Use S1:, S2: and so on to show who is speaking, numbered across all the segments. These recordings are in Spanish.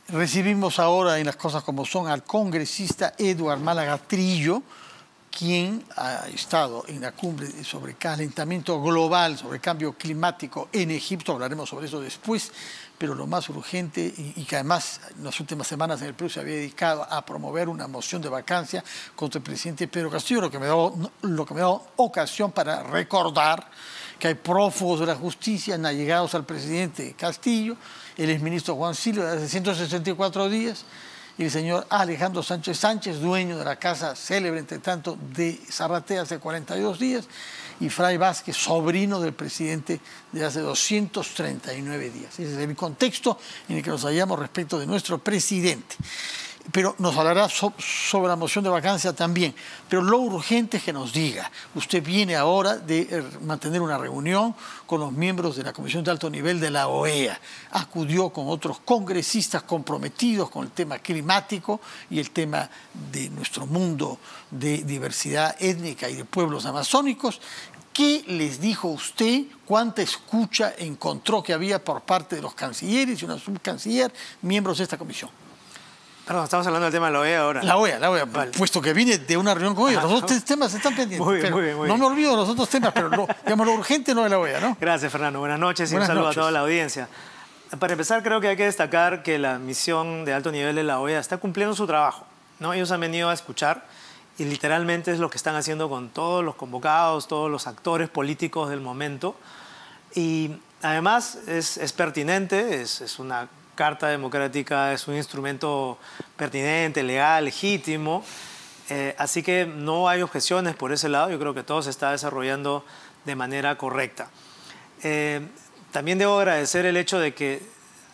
S1: Recibimos ahora, en las cosas como son, al congresista Eduard Málaga Trillo, quien ha estado en la cumbre sobre calentamiento global, sobre cambio climático en Egipto. Hablaremos sobre eso después, pero lo más urgente, y que además en las últimas semanas en el Perú se había dedicado a promover una moción de vacancia contra el presidente Pedro Castillo, lo que me da ocasión para recordar que hay prófugos de la justicia allegados al presidente Castillo, el exministro Juan Silva de hace 164 días, y el señor Alejandro Sánchez Sánchez, dueño de la casa célebre, entre tanto, de Zarratea hace 42 días, y Fray Vázquez, sobrino del presidente de hace 239 días. Ese es el contexto en el que nos hallamos respecto de nuestro presidente. Pero nos hablará sobre la moción de vacancia también. Pero lo urgente es que nos diga, usted viene ahora de mantener una reunión con los miembros de la Comisión de Alto Nivel de la OEA. Acudió con otros congresistas comprometidos con el tema climático y el tema de nuestro mundo de diversidad étnica y de pueblos amazónicos. ¿Qué les dijo usted? ¿Cuánta escucha encontró que había por parte de los cancilleres y una subcanciller, miembros de esta comisión?
S2: Perdón, estamos hablando del tema de la OEA ahora.
S1: La OEA, vale. Puesto que vine de una reunión con ellos. Los otros temas están pendientes.
S2: Muy bien.
S1: No me olvido de los otros temas, pero lo urgente no es la OEA, ¿no?
S2: Gracias, Fernando. Buenas noches y un saludo a toda la audiencia. Para empezar, creo que hay que destacar que la misión de alto nivel de la OEA está cumpliendo su trabajo, ¿no? Ellos han venido a escuchar y literalmente es lo que están haciendo con todos los convocados, todos los actores políticos del momento. Y además es pertinente, es una Carta Democrática, es un instrumento pertinente, legal, legítimo, así que no hay objeciones por ese lado. Yo creo que todo se está desarrollando de manera correcta. También debo agradecer el hecho de que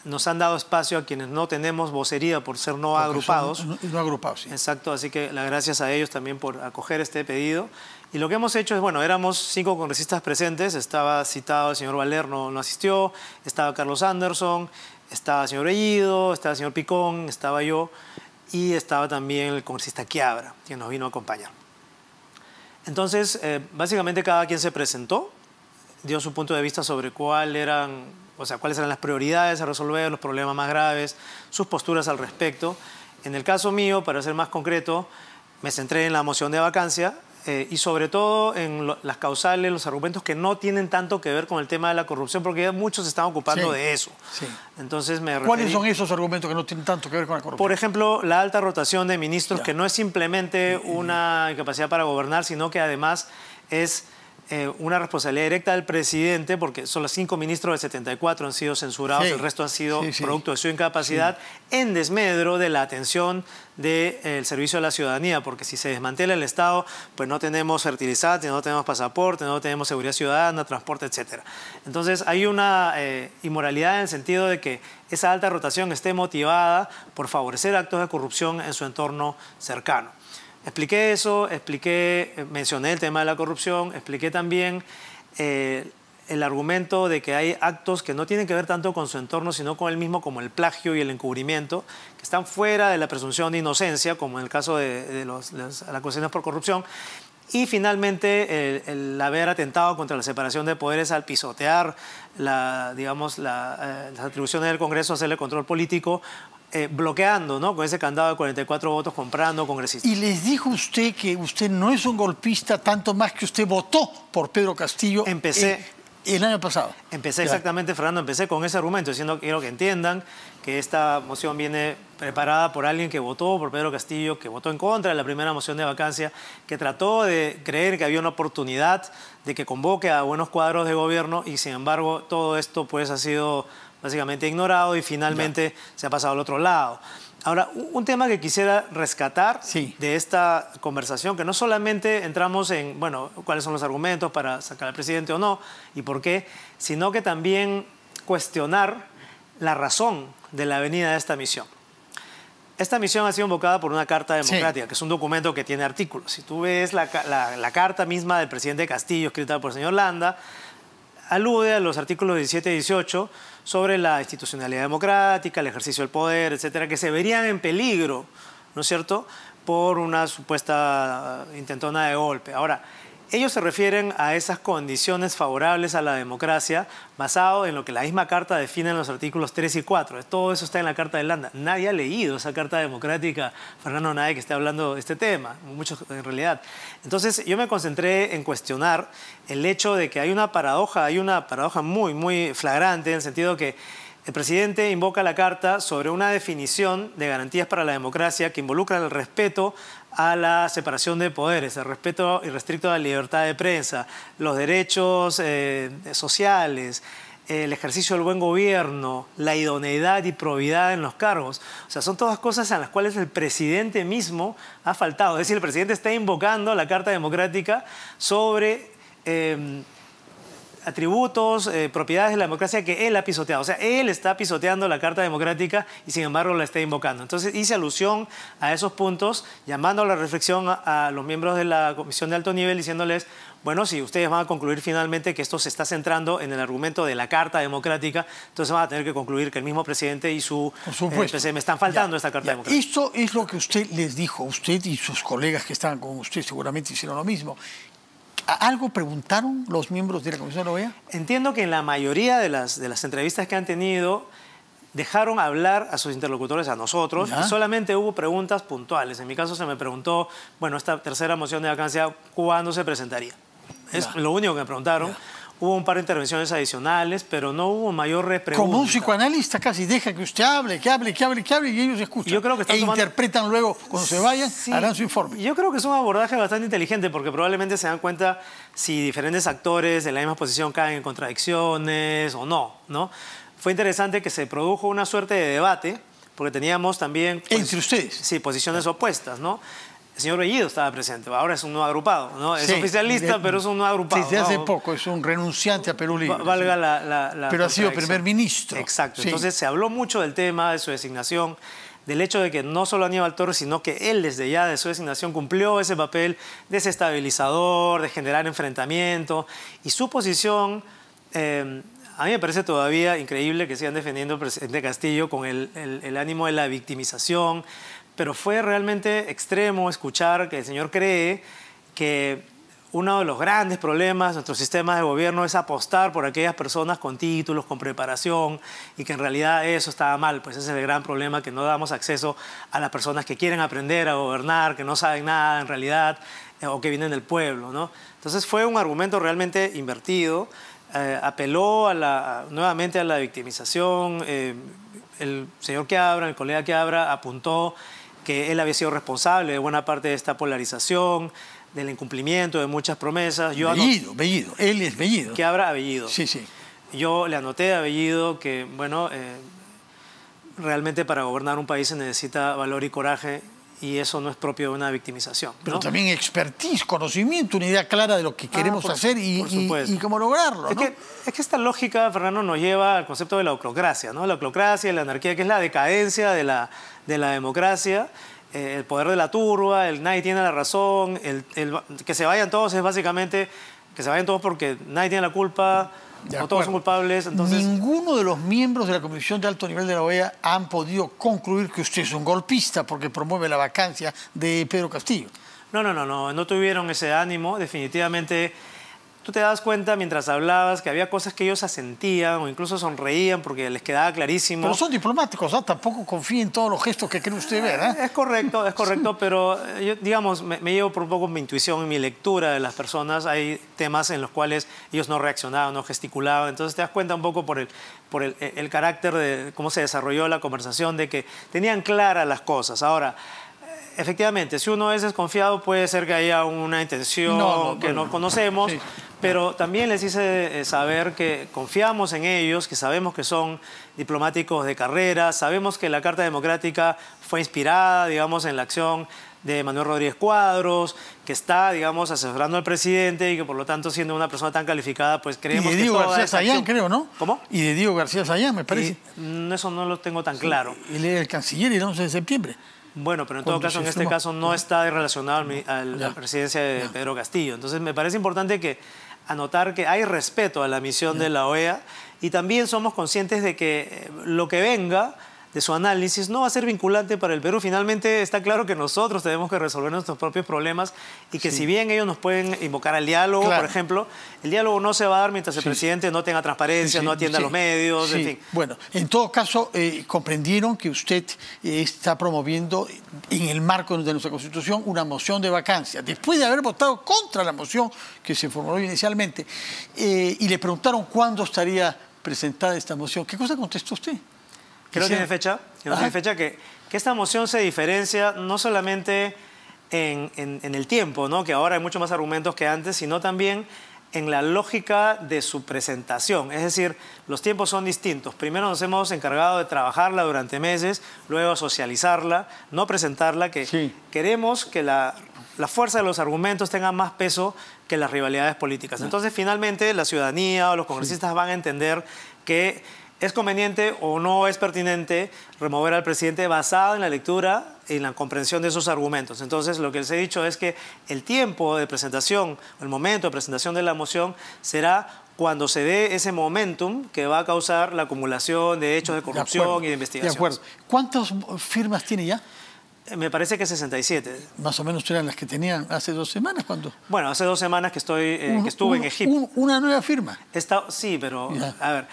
S2: nos han dado espacio a quienes no tenemos vocería por ser no agrupados.
S1: No agrupados, sí.
S2: Exacto, así que las gracias a ellos también por acoger este pedido. Y lo que hemos hecho es, bueno, éramos 5 congresistas presentes, estaba citado el señor Valer, no asistió, estaba Carlos Anderson, estaba el señor Bellido, estaba el señor Picón, estaba yo y estaba también el congresista Quiabra, quien nos vino a acompañar. Entonces, básicamente cada quien se presentó, dio su punto de vista sobre cuáles eran las prioridades a resolver, los problemas más graves, sus posturas al respecto. En el caso mío, para ser más concreto, me centré en la moción de vacancia, y sobre todo en las causales, los argumentos que no tienen tanto que ver con el tema de la corrupción, porque ya muchos se están ocupando de eso.
S1: Sí.
S2: Entonces
S1: ¿Cuáles son esos argumentos que no tienen tanto que ver con la corrupción?
S2: Por ejemplo, la alta rotación de ministros, que no es simplemente una incapacidad para gobernar, sino que además es una responsabilidad directa del presidente, porque son los 5 ministros del 74 han sido censurados, el resto han sido producto de su incapacidad, en desmedro de la atención del servicio a la ciudadanía, porque si se desmantela el Estado, pues no tenemos fertilizantes, no tenemos pasaporte, no tenemos seguridad ciudadana, transporte, etc. Entonces hay una inmoralidad en el sentido de que esa alta rotación esté motivada por favorecer actos de corrupción en su entorno cercano. Expliqué eso, mencioné el tema de la corrupción, expliqué también el argumento de que hay actos que no tienen que ver tanto con su entorno, sino con él mismo, como el plagio y el encubrimiento, que están fuera de la presunción de inocencia, como en el caso de las acusaciones por corrupción. Y finalmente el haber atentado contra la separación de poderes al pisotear las atribuciones del Congreso, hacerle control político, bloqueando, ¿no?, con ese candado de 44 votos, comprando congresistas.
S1: Y les dijo usted que usted no es un golpista, tanto más que usted votó por Pedro Castillo. El año pasado.
S2: Exactamente, Fernando, empecé con ese argumento, diciendo que quiero que entiendan que esta moción viene preparada por alguien que votó por Pedro Castillo, que votó en contra de la primera moción de vacancia, que trató de creer que había una oportunidad de que convoque a buenos cuadros de gobierno, y sin embargo todo esto pues ha sido básicamente ignorado y finalmente se ha pasado al otro lado. Ahora, un tema que quisiera rescatar de esta conversación, que no solamente entramos en, bueno, cuáles son los argumentos para sacar al presidente o no y por qué, sino que también cuestionar la razón de la venida de esta misión. Esta misión ha sido invocada por una Carta Democrática, que es un documento que tiene artículos. Si tú ves la carta misma del presidente Castillo, escrita por el señor Landa, alude a los artículos 17 y 18 sobre la institucionalidad democrática, el ejercicio del poder, etcétera, que se verían en peligro, ¿no es cierto?, por una supuesta intentona de golpe. Ahora, ellos se refieren a esas condiciones favorables a la democracia basado en lo que la misma Carta define en los artículos 3 y 4. Todo eso está en la Carta de Landa. Nadie ha leído esa Carta Democrática, Fernando, nadie que esté hablando de este tema, muchos en realidad. Entonces yo me concentré en cuestionar el hecho de que hay una paradoja muy, muy flagrante en el sentido que el presidente invoca la Carta sobre una definición de garantías para la democracia que involucra el respeto a la separación de poderes, el respeto irrestricto a la libertad de prensa, los derechos sociales, el ejercicio del buen gobierno, la idoneidad y probidad en los cargos. O sea, son todas cosas en las cuales el presidente mismo ha faltado. Es decir, el presidente está invocando la Carta Democrática sobre atributos, propiedades de la democracia que él ha pisoteado. O sea, él está pisoteando la Carta Democrática y sin embargo la está invocando. Entonces hice alusión a esos puntos, llamando a la reflexión a los miembros de la Comisión de Alto Nivel, diciéndoles, bueno, si ustedes van a concluir finalmente que esto se está centrando en el argumento de la Carta Democrática, entonces van a tener que concluir que el mismo presidente y su PCM están faltando a esta Carta Democrática.
S1: Esto es lo que usted les dijo, usted y sus colegas que estaban con usted seguramente hicieron lo mismo. ¿Algo preguntaron los miembros de la Comisión de la OEA?
S2: Entiendo que en la mayoría de las entrevistas que han tenido dejaron hablar a sus interlocutores, a nosotros, y solamente hubo preguntas puntuales. En mi caso se me preguntó, bueno, esta tercera moción de vacancia, ¿cuándo se presentaría? Es lo único que me preguntaron. Hubo un par de intervenciones adicionales, pero no hubo mayor repregunta.
S1: Como un psicoanalista casi deja que usted hable, que hable y ellos escuchan.
S2: Yo creo que
S1: interpretan luego, cuando se vayan, harán su informe.
S2: Yo creo que es un abordaje bastante inteligente porque probablemente se dan cuenta si diferentes actores de la misma posición caen en contradicciones o no, ¿no? Fue interesante que se produjo una suerte de debate porque teníamos también...
S1: ¿Entre ustedes?
S2: Sí, posiciones opuestas, ¿no? El señor Bellido estaba presente, ahora es un nuevo agrupado, ¿no? Es oficialista, pero es un nuevo agrupado.
S1: Desde hace poco, es un renunciante a Perú Libre.
S2: Valga la
S1: pero ha sido primer ministro.
S2: Exacto, entonces se habló mucho del tema de su designación, del hecho de que no solo Aníbal Torres, sino que él desde ya de su designación cumplió ese papel desestabilizador, de generar enfrentamiento, y su posición... a mí me parece todavía increíble que sigan defendiendo al presidente Castillo con el ánimo de la victimización, pero fue realmente extremo escuchar que el señor cree que uno de los grandes problemas de nuestro sistema de gobierno es apostar por aquellas personas con títulos, con preparación, y que en realidad eso estaba mal. Pues ese es el gran problema, que no damos acceso a las personas que quieren aprender a gobernar, que no saben nada en realidad, o que vienen del pueblo, ¿no? Entonces fue un argumento realmente invertido. Apeló nuevamente a la victimización. El señor Quiabra, el colega Quiabra, apuntó que él había sido responsable de buena parte de esta polarización, del incumplimiento de muchas promesas.
S1: Bellido, él es Bellido.
S2: Quiabra, Bellido.
S1: Sí.
S2: Yo le anoté a Bellido que, bueno, realmente para gobernar un país se necesita valor y coraje, y eso no es propio de una victimización, ¿no?
S1: Pero también expertise, conocimiento, una idea clara de lo que queremos hacer y cómo lograrlo, ¿no?
S2: Es que esta lógica, Fernando, nos lleva al concepto de la oclocracia, ¿no? La oclocracia y la anarquía, que es la decadencia de la democracia, el poder de la turba, el nadie tiene la razón, que se vayan todos es básicamente que se vayan todos porque nadie tiene la culpa, o todos son culpables. Entonces...
S1: Ninguno de los miembros de la Comisión de Alto Nivel de la OEA han podido concluir que usted es un golpista porque promueve la vacancia de Pedro Castillo.
S2: No tuvieron ese ánimo, definitivamente. Tú te das cuenta mientras hablabas que había cosas que ellos asentían o incluso sonreían porque les quedaba clarísimo.
S1: Pero son diplomáticos, ¿no? Tampoco confíen en todos los gestos que cree usted ver, ¿eh?
S2: Es correcto, pero yo, digamos, me llevo por un poco mi intuición y mi lectura de las personas. Hay temas en los cuales ellos no reaccionaban, no gesticulaban. Entonces te das cuenta un poco por el carácter de cómo se desarrolló la conversación, de que tenían claras las cosas. Ahora, efectivamente, si uno es desconfiado puede ser que haya una intención que no conocemos, sí. Pero también les hice saber que confiamos en ellos, que sabemos que son diplomáticos de carrera, sabemos que la Carta Democrática fue inspirada, digamos, en la acción de Manuel Rodríguez Cuadros, que está, digamos, asesorando al presidente y que, por lo tanto, siendo una persona tan calificada, pues creemos que...
S1: Y de Diego García Sayán, creo, ¿no?
S2: ¿Cómo?
S1: Y de Diego García Sayán, me parece.
S2: Eso no lo tengo tan claro.
S1: Él era el canciller el 11 de septiembre.
S2: Bueno, pero en todo caso, en este caso no está relacionado a la presidencia de Pedro Castillo. Entonces, me parece importante anotar que hay respeto a la misión de la OEA y también somos conscientes de que lo que venga de su análisis no va a ser vinculante para el Perú. Finalmente está claro que nosotros tenemos que resolver nuestros propios problemas y que si bien ellos nos pueden invocar al diálogo, por ejemplo, el diálogo no se va a dar mientras el presidente no tenga transparencia, no atienda a los medios, en fin.
S1: Bueno, en todo caso, comprendieron que usted está promoviendo en el marco de nuestra Constitución una moción de vacancia, después de haber votado contra la moción que se formuló inicialmente, y le preguntaron cuándo estaría presentada esta moción. ¿Qué cosa contestó usted?
S2: Que no tiene fecha, que esta moción se diferencia no solamente en el tiempo, ¿no? Que ahora hay mucho más argumentos que antes, sino también en la lógica de su presentación. Es decir, los tiempos son distintos. Primero nos hemos encargado de trabajarla durante meses, luego socializarla, no presentarla, que queremos que la fuerza de los argumentos tenga más peso que las rivalidades políticas. Entonces, finalmente, la ciudadanía o los congresistas van a entender que es conveniente o no es pertinente remover al presidente basado en la lectura y en la comprensión de esos argumentos. Entonces, lo que les he dicho es que el tiempo de presentación, el momento de presentación de la moción será cuando se dé ese momentum que va a causar la acumulación de hechos de corrupción y de investigación.
S1: De acuerdo. ¿Cuántas firmas tiene ya?
S2: Me parece que 67.
S1: Más o menos eran las que tenían hace 2 semanas, ¿cuándo?
S2: Bueno, hace 2 semanas que estuve en Egipto.
S1: ¿Una nueva firma?
S2: Sí, pero a ver,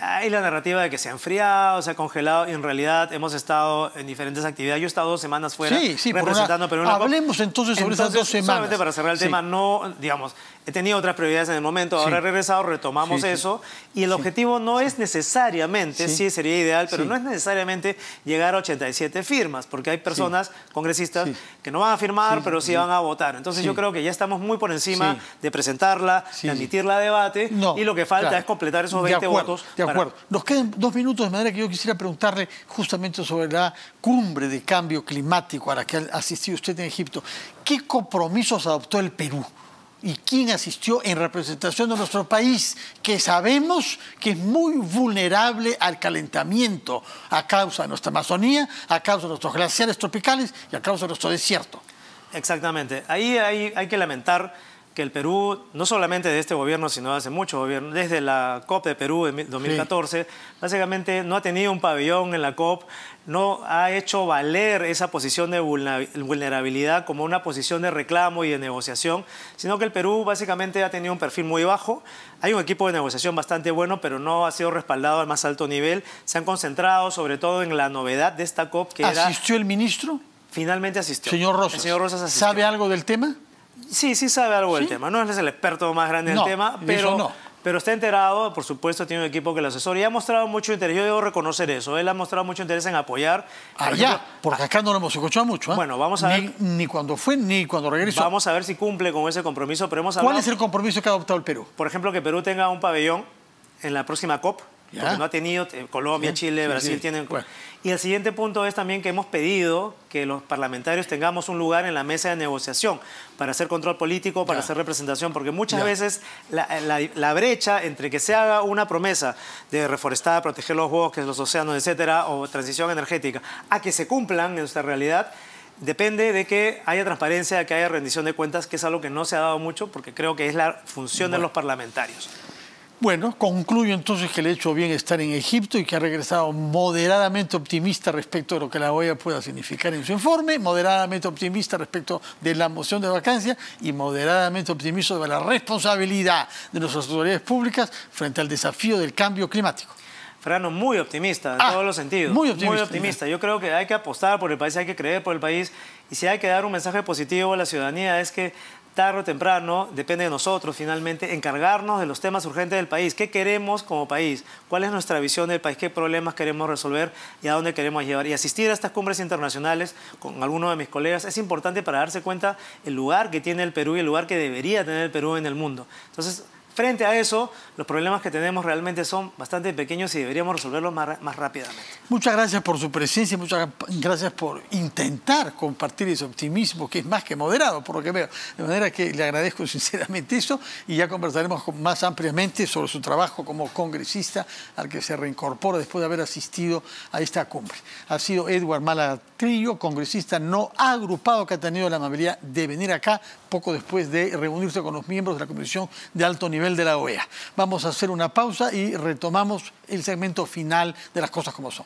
S2: hay la narrativa de que se ha enfriado, se ha congelado, y en realidad hemos estado en diferentes actividades. Yo he estado 2 semanas fuera representando a Perú en la COP.
S1: Hablemos entonces sobre esas 2 semanas.
S2: Solamente para cerrar el tema, no, digamos, he tenido otras prioridades en el momento, ahora he regresado, retomamos eso, y el objetivo no es necesariamente, sí sería ideal, pero no es necesariamente llegar a 87 firmas, porque hay personas congresistas que no van a firmar, pero sí van a votar. Entonces yo creo que ya estamos muy por encima de presentarla, de admitirla a debate, y lo que falta es completar esos 20 votos.
S1: De acuerdo. Nos quedan 2 minutos, de manera que yo quisiera preguntarle justamente sobre la cumbre de cambio climático a la que asistió usted en Egipto. ¿Qué compromisos adoptó el Perú? ¿Y quién asistió en representación de nuestro país, que sabemos que es muy vulnerable al calentamiento a causa de nuestra Amazonía, a causa de nuestros glaciares tropicales y a causa de nuestro desierto?
S2: Exactamente. Ahí hay que lamentar que el Perú, no solamente de este gobierno, sino de hace muchos gobiernos, desde la COP de Perú de 2014, básicamente no ha tenido un pabellón en la COP, no ha hecho valer esa posición de vulnerabilidad como una posición de reclamo y de negociación, sino que el Perú básicamente ha tenido un perfil muy bajo. Hay un equipo de negociación bastante bueno, pero no ha sido respaldado al más alto nivel. Se han concentrado sobre todo en la novedad de esta COP, que era...
S1: ¿Asistió el ministro?
S2: Finalmente asistió.
S1: Señor Rosas.
S2: El señor Rosas asistió.
S1: ¿Sabe algo del tema?
S2: Sí sabe algo del tema. No es el experto más grande del tema, pero está enterado, por supuesto, tiene un equipo que lo asesora y ha mostrado mucho interés. Yo debo reconocer eso. Él ha mostrado mucho interés en apoyar.
S1: Porque acá no lo hemos escuchado mucho.
S2: Bueno, vamos a ver.
S1: Ni cuando fue, ni cuando regresó.
S2: Vamos a ver si cumple con ese compromiso. Pero hemos hablado,
S1: ¿cuál es el compromiso que ha adoptado el Perú?
S2: Por ejemplo, que Perú tenga un pabellón en la próxima COP. Porque no ha tenido, Colombia, Chile, Brasil tienen... Bueno. Y el siguiente punto es también que hemos pedido que los parlamentarios tengamos un lugar en la mesa de negociación para hacer control político, para hacer representación, porque muchas veces la brecha entre que se haga una promesa de reforestar, proteger los bosques, los océanos, etcétera, o transición energética, a que se cumplan en nuestra realidad, depende de que haya transparencia, de que haya rendición de cuentas, que es algo que no se ha dado mucho, porque creo que es la función de los parlamentarios.
S1: Bueno, concluyo entonces que le ha hecho bien estar en Egipto y que ha regresado moderadamente optimista respecto de lo que la OEA pueda significar en su informe, moderadamente optimista respecto de la moción de vacancia y moderadamente optimista sobre la responsabilidad de nuestras autoridades públicas frente al desafío del cambio climático.
S2: Fernando, muy optimista en todos los sentidos. Muy optimista. Yo creo que hay que apostar por el país, hay que creer por el país, y si hay que dar un mensaje positivo a la ciudadanía es que tarde o temprano, depende de nosotros finalmente, encargarnos de los temas urgentes del país. ¿Qué queremos como país? ¿Cuál es nuestra visión del país? ¿Qué problemas queremos resolver y a dónde queremos llevar? Y asistir a estas cumbres internacionales con algunos de mis colegas es importante para darse cuenta el lugar que tiene el Perú y el lugar que debería tener el Perú en el mundo. Entonces, frente a eso, los problemas que tenemos realmente son bastante pequeños y deberíamos resolverlos más rápidamente.
S1: Muchas gracias por su presencia, muchas gracias por intentar compartir ese optimismo que es más que moderado, por lo que veo. De manera que le agradezco sinceramente eso y ya conversaremos más ampliamente sobre su trabajo como congresista al que se reincorpora después de haber asistido a esta cumbre. Ha sido Edward Málaga Trillo, congresista no agrupado, que ha tenido la amabilidad de venir acá poco después de reunirse con los miembros de la Comisión de Alto Nivel de la OEA. Vamos a hacer una pausa y retomamos el segmento final de Las Cosas Como Son.